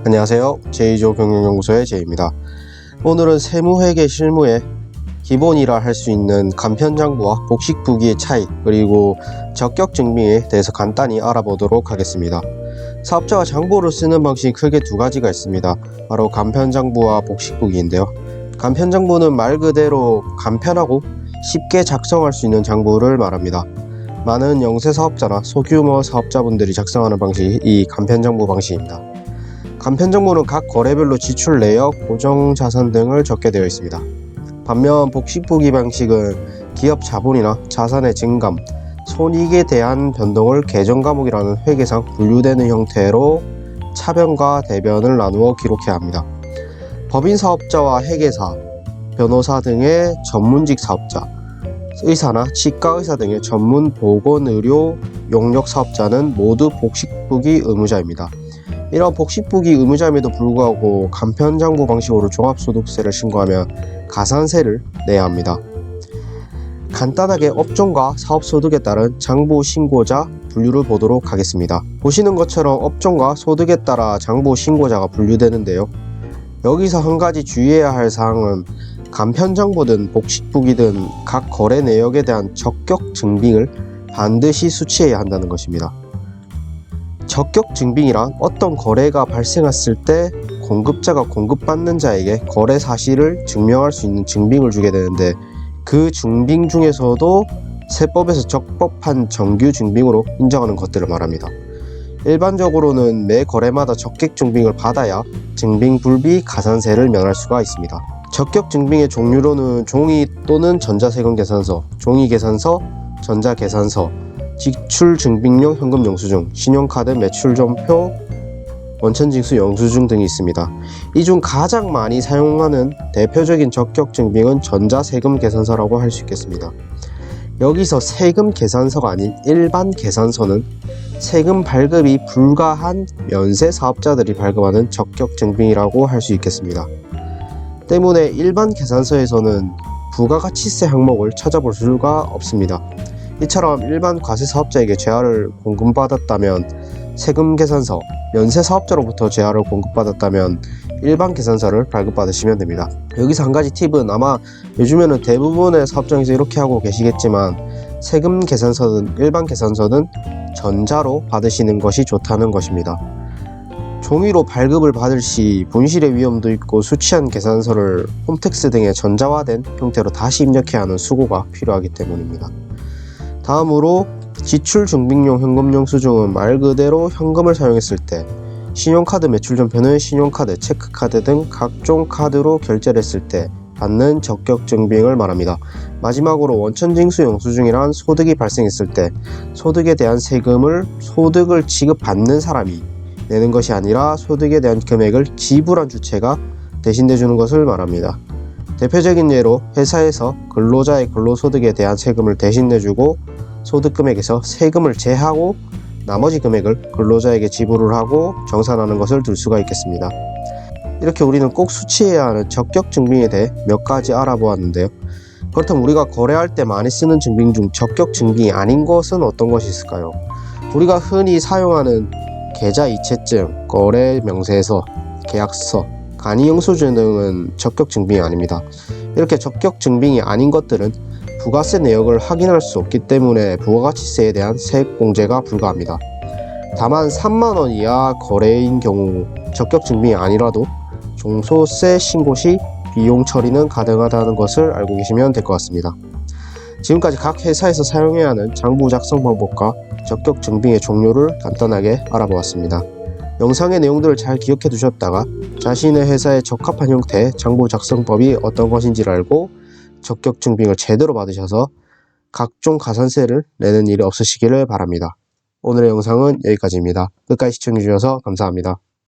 안녕하세요. 제이조 경영연구소의 제이입니다. 오늘은 세무회계 실무에 기본이라 할 수 있는 간편장부와 복식부기의 차이, 그리고 적격증빙에 대해서 간단히 알아보도록 하겠습니다. 사업자가 장부를 쓰는 방식이 크게 두 가지가 있습니다. 바로 간편장부와 복식부기인데요. 간편장부는 말 그대로 간편하고 쉽게 작성할 수 있는 장부를 말합니다. 많은 영세사업자나 소규모 사업자분들이 작성하는 방식이 이 간편장부 방식입니다. 간편장부는 각 거래별로 지출 내역, 고정자산 등을 적게 되어 있습니다. 반면 복식부기 방식은 기업 자본이나 자산의 증감, 손익에 대한 변동을 계정과목이라는 회계상 분류되는 형태로 차변과 대변을 나누어 기록해야 합니다. 법인사업자와 회계사, 변호사 등의 전문직 사업자, 의사나 치과의사 등의 전문 보건의료 용역 사업자는 모두 복식부기 의무자입니다. 이런 복식부기 의무자임에도 불구하고 간편장부 방식으로 종합소득세를 신고하면 가산세를 내야 합니다. 간단하게 업종과 사업소득에 따른 장부 신고자 분류를 보도록 하겠습니다. 보시는 것처럼 업종과 소득에 따라 장부 신고자가 분류되는데요. 여기서 한 가지 주의해야 할 사항은 간편장부든 복식부기든 각 거래 내역에 대한 적격 증빙을 반드시 수취해야 한다는 것입니다. 적격 증빙이란 어떤 거래가 발생했을 때 공급자가 공급받는 자에게 거래 사실을 증명할 수 있는 증빙을 주게 되는데, 그 증빙 중에서도 세법에서 적법한 정규 증빙으로 인정하는 것들을 말합니다. 일반적으로는 매 거래마다 적격 증빙을 받아야 증빙 불비 가산세를 면할 수가 있습니다. 적격 증빙의 종류로는 종이 또는 전자세금 계산서, 종이 계산서, 전자 계산서, 지출 증빙용 현금 영수증, 신용카드 매출점표, 원천징수 영수증 등이 있습니다. 이 중 가장 많이 사용하는 대표적인 적격 증빙은 전자세금 계산서라고 할 수 있겠습니다. 여기서 세금 계산서가 아닌 일반 계산서는 세금 발급이 불가한 면세 사업자들이 발급하는 적격 증빙이라고 할 수 있겠습니다. 때문에 일반 계산서에서는 부가가치세 항목을 찾아볼 수가 없습니다. 이처럼 일반 과세사업자에게 재화를 공급받았다면 세금 계산서, 면세사업자로부터 재화를 공급받았다면 일반 계산서를 발급받으시면 됩니다. 여기서 한 가지 팁은, 아마 요즘에는 대부분의 사업장에서 이렇게 하고 계시겠지만 세금 계산서든 일반 계산서든 전자로 받으시는 것이 좋다는 것입니다. 종이로 발급을 받을 시 분실의 위험도 있고 수취한 계산서를 홈택스 등의 전자화된 형태로 다시 입력해야 하는 수고가 필요하기 때문입니다. 다음으로 지출 증빙용 현금 영수증은 말 그대로 현금을 사용했을 때, 신용카드 매출점표는 신용카드, 체크카드 등 각종 카드로 결제를 했을 때 받는 적격 증빙을 말합니다. 마지막으로 원천징수 영수증이란 소득이 발생했을 때 소득에 대한 세금을 소득을 지급받는 사람이 내는 것이 아니라 소득에 대한 금액을 지불한 주체가 대신 내주는 것을 말합니다. 대표적인 예로 회사에서 근로자의 근로소득에 대한 세금을 대신 내주고 소득금액에서 세금을 제하고 나머지 금액을 근로자에게 지불을 하고 정산하는 것을 들 수가 있겠습니다. 이렇게 우리는 꼭 수취해야 하는 적격 증빙에 대해 몇 가지 알아보았는데요. 그렇다면 우리가 거래할 때 많이 쓰는 증빙 중 적격 증빙이 아닌 것은 어떤 것이 있을까요? 우리가 흔히 사용하는 계좌 이체증, 거래 명세서, 계약서, 간이 영수증 등은 적격 증빙이 아닙니다. 이렇게 적격 증빙이 아닌 것들은 부가세 내역을 확인할 수 없기 때문에 부가가치세에 대한 세액 공제가 불가합니다. 다만 3만원 이하 거래인 경우 적격 증빙이 아니라도 종소세 신고 시 비용 처리는 가능하다는 것을 알고 계시면 될 것 같습니다. 지금까지 각 회사에서 사용해야 하는 장부 작성 방법과 적격 증빙의 종류를 간단하게 알아보았습니다. 영상의 내용들을 잘 기억해 두셨다가 자신의 회사에 적합한 형태의 장부 작성법이 어떤 것인지를 알고 적격 증빙을 제대로 받으셔서 각종 가산세를 내는 일이 없으시기를 바랍니다. 오늘의 영상은 여기까지입니다. 끝까지 시청해 주셔서 감사합니다.